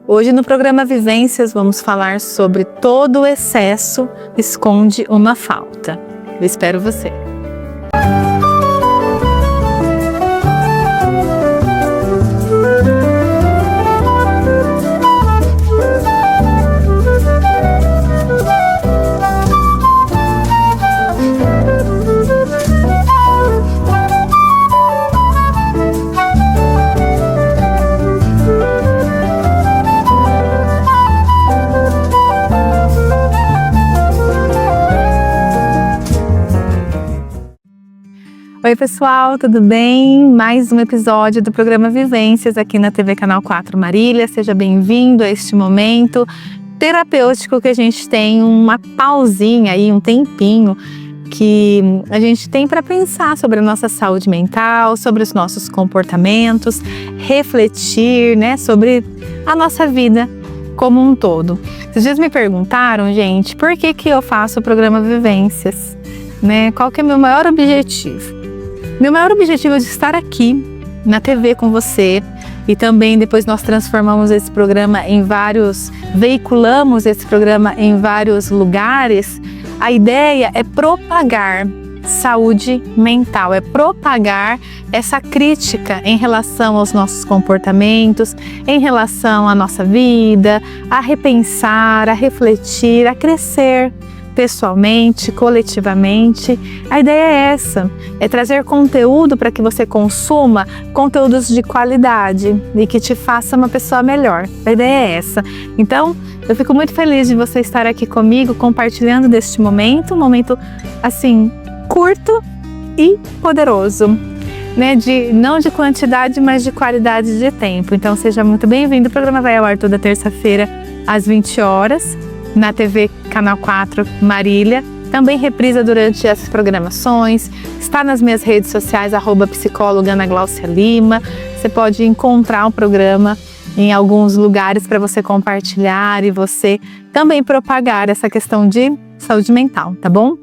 Hoje no programa Vivências vamos falar sobre todo o excesso esconde uma falta. Eu espero você. Oi pessoal, tudo bem? Mais um episódio do programa Vivências aqui na TV Canal 4 Marília. Seja bem-vindo a este momento terapêutico que a gente tem, uma pausinha aí, um tempinho que a gente tem para pensar sobre a nossa saúde mental, sobre os nossos comportamentos, refletir, né, sobre a nossa vida como um todo. Esses dias me perguntaram, gente, por que eu faço o programa Vivências, né? Qual que é o meu maior objetivo? Meu maior objetivo é de estar aqui na TV com você e também depois nós transformamos esse programa veiculamos esse programa em vários lugares. A ideia é propagar saúde mental, é propagar essa crítica em relação aos nossos comportamentos, em relação à nossa vida, a repensar, a refletir, a crescer pessoalmente, coletivamente. A ideia é essa, é trazer conteúdo para que você consuma conteúdos de qualidade e que te faça uma pessoa melhor. A ideia é essa. Então, eu fico muito feliz de você estar aqui comigo, compartilhando deste momento, um momento assim, curto e poderoso, né? Não de quantidade, mas de qualidade de tempo. Então, seja muito bem-vindo. O programa vai ao ar toda terça-feira, às 20 horas. Na TV Canal 4 Marília, também reprisa durante essas programações, está nas minhas redes sociais, @psicóloga Ana Gláucia Lima. Você pode encontrar o programa em alguns lugares para você compartilhar e você também propagar essa questão de saúde mental, tá bom?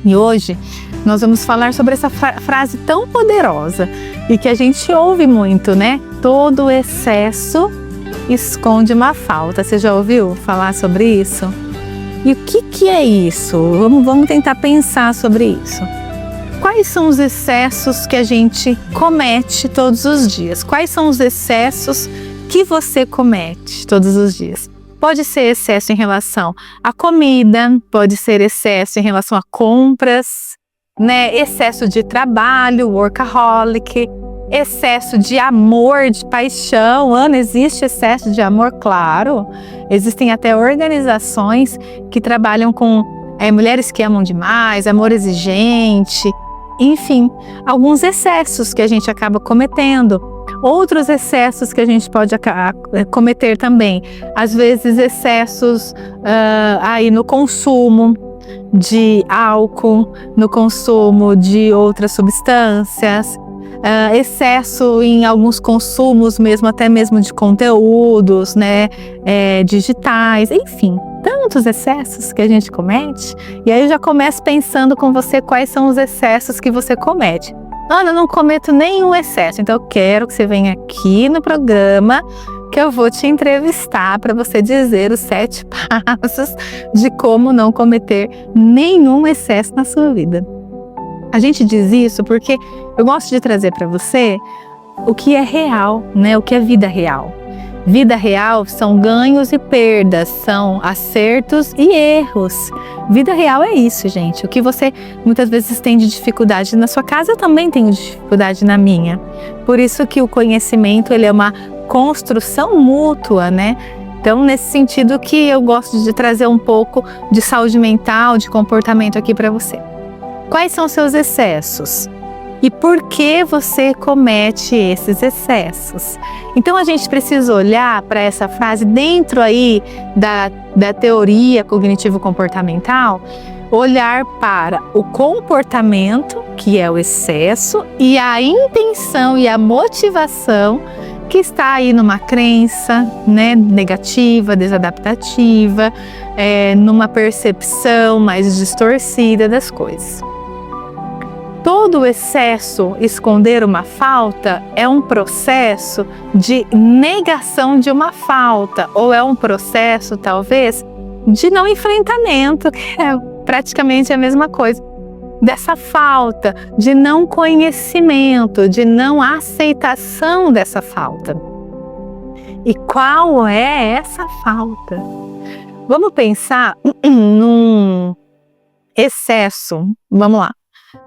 E hoje nós vamos falar sobre essa frase tão poderosa e que a gente ouve muito, né? Todo excesso esconde uma falta. Você já ouviu falar sobre isso? E o que é isso? Vamos tentar pensar sobre isso. Quais são os excessos que a gente comete todos os dias? Quais são os excessos que você comete todos os dias? Pode ser excesso em relação à comida, pode ser excesso em relação a compras, né? Excesso de trabalho, workaholic, excesso de amor, de paixão. Ana, existe excesso de amor? Claro. Existem até organizações que trabalham com mulheres que amam demais, amor exigente, enfim, alguns excessos que a gente acaba cometendo. Outros excessos que a gente pode cometer também, às vezes excessos aí no consumo de álcool, no consumo de outras substâncias, excesso em alguns consumos mesmo, até mesmo de conteúdos, né, digitais, enfim, tantos excessos que a gente comete. E aí eu já começo pensando com você quais são os excessos que você comete. Ana, eu não cometo nenhum excesso, então eu quero que você venha aqui no programa que eu vou te entrevistar para você dizer os 7 passos de como não cometer nenhum excesso na sua vida. A gente diz isso porque eu gosto de trazer para você o que é real, né? O que é vida real. Vida real são ganhos e perdas, são acertos e erros. Vida real é isso, gente. O que você muitas vezes tem de dificuldade na sua casa, eu também tenho dificuldade na minha. Por isso que o conhecimento, ele é uma construção mútua, né? Então, nesse sentido que eu gosto de trazer um pouco de saúde mental, de comportamento aqui para você. Quais são os seus excessos? E por que você comete esses excessos? Então a gente precisa olhar para essa frase dentro aí da teoria cognitivo-comportamental, olhar para o comportamento, que é o excesso, e a intenção e a motivação que está aí numa crença, né, negativa, desadaptativa, numa percepção mais distorcida das coisas. todo excesso, esconder uma falta, é um processo de negação de uma falta, ou é um processo, talvez, de não enfrentamento, que é praticamente a mesma coisa, dessa falta, de não conhecimento, de não aceitação dessa falta. E qual é essa falta? Vamos pensar num excesso, vamos lá,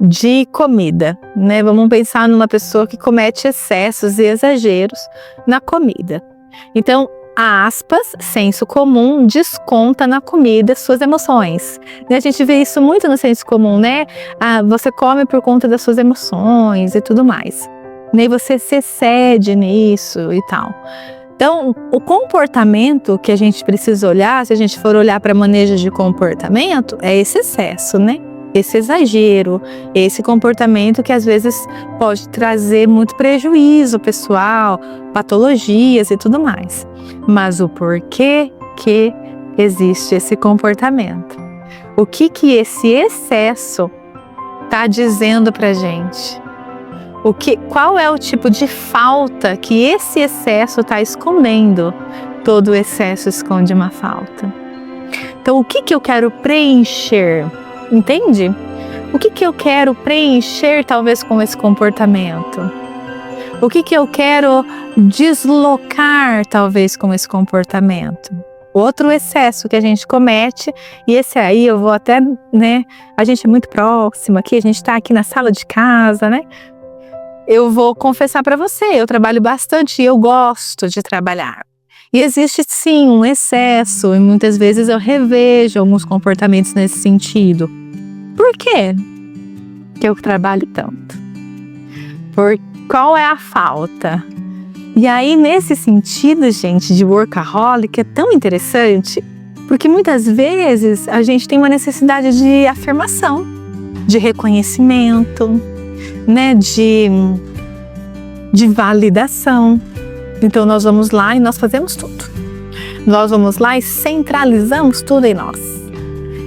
de comida, né? Vamos pensar numa pessoa que comete excessos e exageros na comida. Então, aspas, senso comum, desconta na comida suas emoções. A gente vê isso muito no senso comum, né? Você come por conta das suas emoções e tudo mais. E você se excede nisso e tal. Então, o comportamento que a gente precisa olhar, se a gente for olhar para manejo de comportamento, é esse excesso, né? Esse exagero, esse comportamento que às vezes pode trazer muito prejuízo pessoal, patologias e tudo mais. Mas o porquê que existe esse comportamento? O que esse excesso está dizendo pra gente? Qual é o tipo de falta que esse excesso está escondendo? Todo excesso esconde uma falta. Então, o que eu quero preencher? Entende? O que eu quero preencher, talvez, com esse comportamento? O que eu quero deslocar, talvez, com esse comportamento? Outro excesso que a gente comete, e esse aí eu vou até, né? A gente é muito próximo aqui, a gente está aqui na sala de casa, né? Eu vou confessar para você, eu trabalho bastante e eu gosto de trabalhar. E existe sim um excesso, e muitas vezes eu revejo alguns comportamentos nesse sentido. Por quê que eu trabalho tanto? Qual é a falta? E aí, nesse sentido, gente, de workaholic, é tão interessante, porque muitas vezes a gente tem uma necessidade de afirmação, de reconhecimento, né, de validação. Então nós vamos lá e nós fazemos tudo. Nós vamos lá e centralizamos tudo em nós.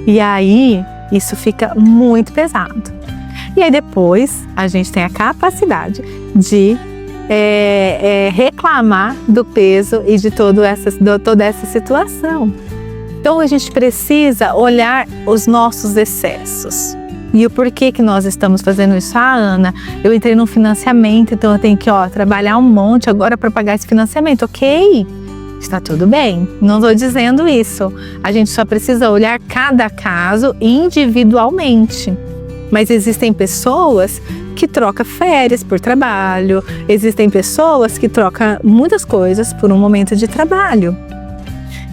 E aí isso fica muito pesado. E aí depois a gente tem a capacidade de reclamar do peso e de toda essa situação. Então a gente precisa olhar os nossos excessos. E o porquê que nós estamos fazendo isso? Ana, eu entrei num financiamento, então eu tenho que trabalhar um monte agora para pagar esse financiamento. Ok, está tudo bem, não estou dizendo isso. A gente só precisa olhar cada caso individualmente. Mas existem pessoas que trocam férias por trabalho, existem pessoas que trocam muitas coisas por um momento de trabalho.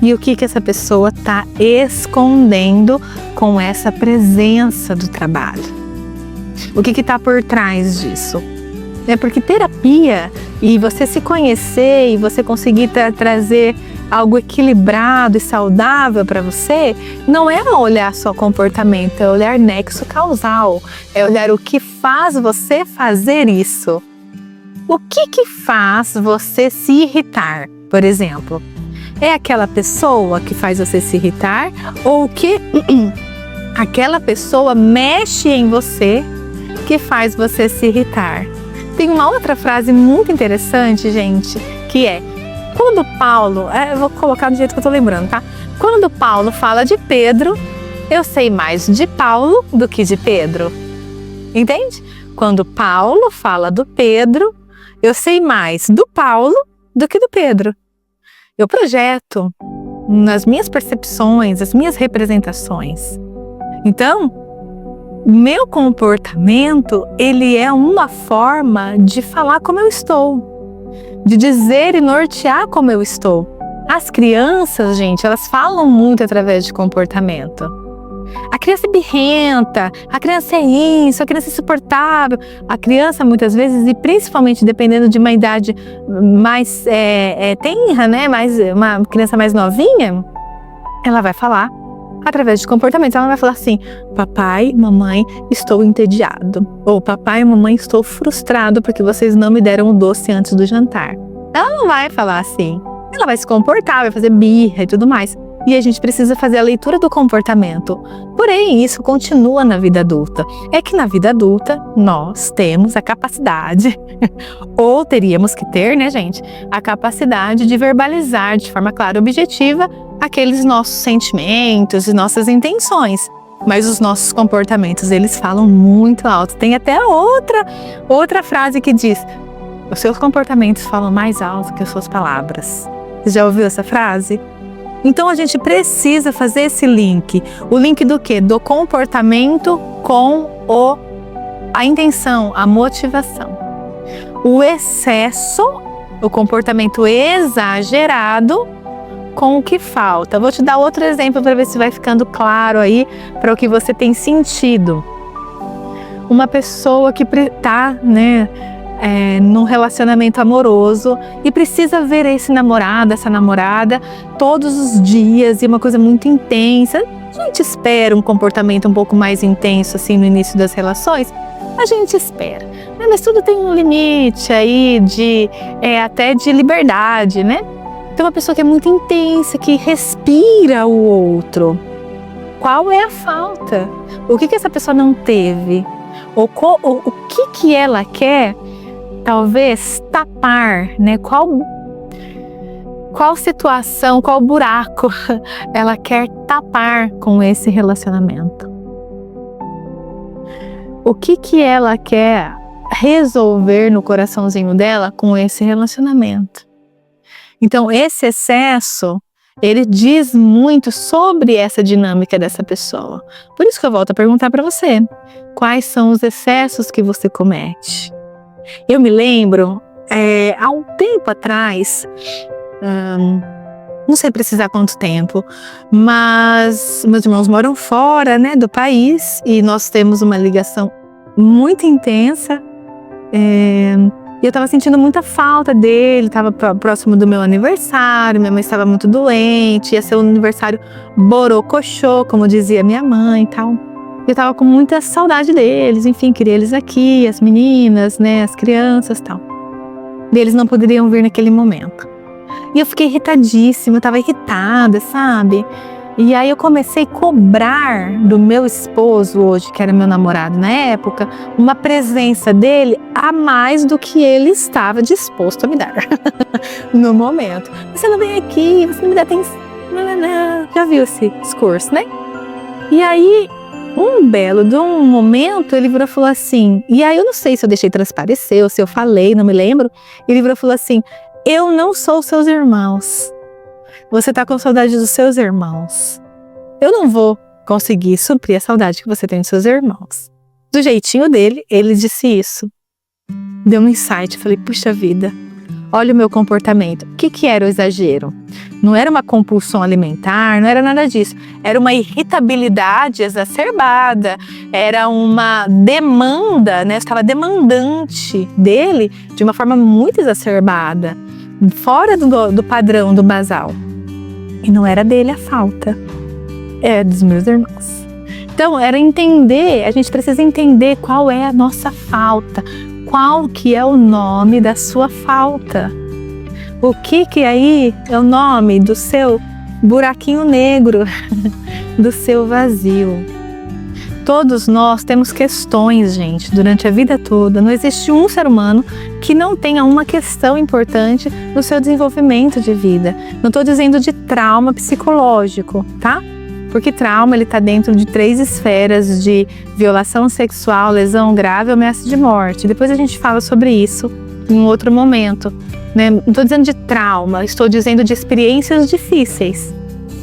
E o que essa pessoa está escondendo com essa presença do trabalho? O que está por trás disso? É porque terapia e você se conhecer e você conseguir trazer algo equilibrado e saudável para você, não é olhar só comportamento, é olhar nexo causal, é olhar o que faz você fazer isso. O que faz você se irritar, por exemplo? É aquela pessoa que faz você se irritar ou que aquela pessoa mexe em você que faz você se irritar? Tem uma outra frase muito interessante, gente, que é quando Paulo, eu vou colocar do jeito que eu tô lembrando, tá? Quando Paulo fala de Pedro, eu sei mais de Paulo do que de Pedro. Entende? Quando Paulo fala do Pedro, eu sei mais do Paulo do que do Pedro. Eu projeto nas minhas percepções, as minhas representações. Então, meu comportamento, ele é uma forma de falar como eu estou, de dizer e nortear como eu estou. As crianças, gente, elas falam muito através de comportamento. A criança é birrenta, a criança é isso, a criança é insuportável. A criança, muitas vezes, e principalmente dependendo de uma idade mais tenra, né? Uma criança mais novinha, ela vai falar através de comportamento. Ela vai falar assim: papai, mamãe, estou entediado. Ou papai, mamãe, estou frustrado porque vocês não me deram o doce antes do jantar. Ela não vai falar assim. Ela vai se comportar, vai fazer birra e tudo mais. E a gente precisa fazer a leitura do comportamento. Porém, isso continua na vida adulta. É que na vida adulta, nós temos a capacidade, ou teríamos que ter, né, gente? A capacidade de verbalizar de forma clara e objetiva aqueles nossos sentimentos e nossas intenções. Mas os nossos comportamentos, eles falam muito alto. Tem até outra frase que diz: os seus comportamentos falam mais alto que as suas palavras. Você já ouviu essa frase? Então a gente precisa fazer esse link. O link do quê? Do comportamento com a intenção, a motivação. O excesso, o comportamento exagerado com o que falta. Vou te dar outro exemplo para ver se vai ficando claro aí para o que você tem sentido. Uma pessoa que está, num relacionamento amoroso e precisa ver esse namorado, essa namorada todos os dias e uma coisa muito intensa. A gente espera um comportamento um pouco mais intenso assim no início das relações, a gente espera, né? Mas tudo tem um limite aí até de liberdade, né? Tem uma pessoa que é muito intensa, que respira o outro. Qual é a falta? O que essa pessoa não teve? O que ela quer talvez tapar, né? Qual situação, qual buraco ela quer tapar com esse relacionamento? O que ela quer resolver no coraçãozinho dela com esse relacionamento? Então, esse excesso, ele diz muito sobre essa dinâmica dessa pessoa. Por isso que eu volto a perguntar para você: quais são os excessos que você comete? Eu me lembro, há um tempo atrás, não sei precisar quanto tempo, mas meus irmãos moram fora, né, do país e nós temos uma ligação muito intensa. E eu estava sentindo muita falta dele, estava próximo do meu aniversário, minha mãe estava muito doente, ia ser um aniversário borocochô, como dizia minha mãe e tal. Eu estava com muita saudade deles, enfim, queria eles aqui, as meninas, né, as crianças e tal. E eles não poderiam vir naquele momento. E eu fiquei irritadíssima, eu estava irritada, sabe? E aí eu comecei a cobrar do meu esposo hoje, que era meu namorado na época, uma presença dele a mais do que ele estava disposto a me dar no momento. Você não vem aqui, você não me dá atenção. Já viu esse discurso, né? E aí, um belo de um momento, ele virou e falou assim, e aí eu não sei se eu deixei transparecer ou se eu falei, não me lembro. Ele virou e falou assim: eu não sou seus irmãos. Você está com saudade dos seus irmãos. Eu não vou conseguir suprir a saudade que você tem dos seus irmãos. Do jeitinho dele, ele disse isso. Deu um insight, falei, puxa vida, olha o meu comportamento. O que era o exagero? Não era uma compulsão alimentar, não era nada disso. Era uma irritabilidade exacerbada, era uma demanda, né? Eu estava demandante dele de uma forma muito exacerbada, fora do padrão, do basal. E não era dele a falta, é dos meus irmãos. Então, era entender, a gente precisa entender qual é a nossa falta, qual que é o nome da sua falta. O que aí é o nome do seu buraquinho negro, do seu vazio. Todos nós temos questões, gente, durante a vida toda. Não existe um ser humano que não tenha uma questão importante no seu desenvolvimento de vida. Não estou dizendo de trauma psicológico, tá? Porque trauma, ele está dentro de 3 esferas de violação sexual, lesão grave ou ameaça de morte. Depois a gente fala sobre isso em um outro momento, né? Não estou dizendo de trauma, estou dizendo de experiências difíceis,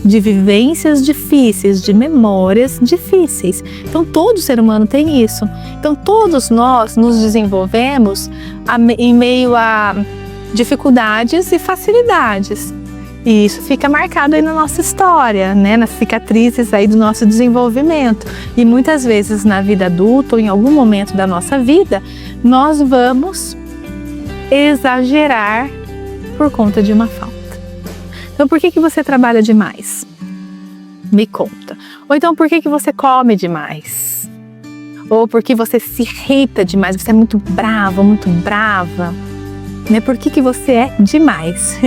de vivências difíceis, de memórias difíceis. Então todo ser humano tem isso. Então todos nós nos desenvolvemos em meio a dificuldades e facilidades. E isso fica marcado aí na nossa história, né? Nas cicatrizes aí do nosso desenvolvimento. E muitas vezes na vida adulta ou em algum momento da nossa vida, nós vamos exagerar por conta de uma falta. Então, por que você trabalha demais? Me conta. Ou então, por que você come demais? Ou porque você se irrita demais, você é muito bravo, muito brava? Né? Por que você é demais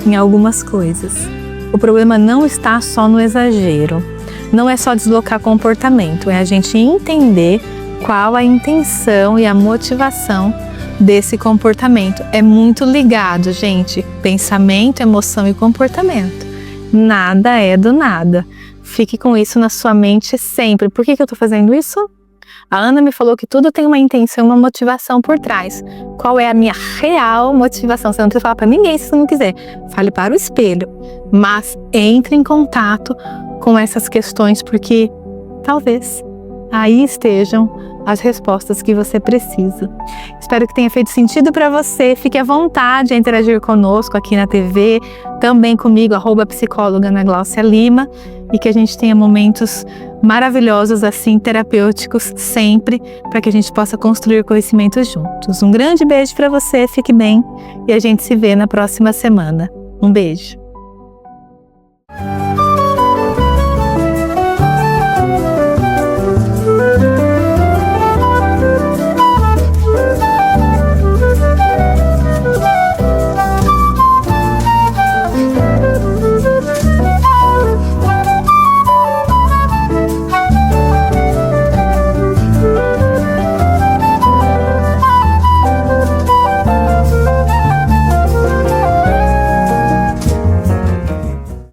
em algumas coisas? o problema não está só no exagero. Não é só deslocar comportamento, é a gente entender qual a intenção e a motivação desse comportamento. É muito ligado, gente, pensamento, emoção e comportamento. Nada é do nada. Fique com isso na sua mente sempre. Por que eu estou fazendo isso? A Ana me falou que tudo tem uma intenção, uma motivação por trás. Qual é a minha real motivação? Você não precisa falar para ninguém se você não quiser. Fale para o espelho. Mas entre em contato com essas questões, porque talvez aí estejam as respostas que você precisa. Espero que tenha feito sentido para você. Fique à vontade a interagir conosco aqui na TV, também comigo, @psicóloga Ana Gláucia Lima, e que a gente tenha momentos maravilhosos assim, terapêuticos, sempre, para que a gente possa construir conhecimento juntos. Um grande beijo para você, fique bem, e a gente se vê na próxima semana. Um beijo.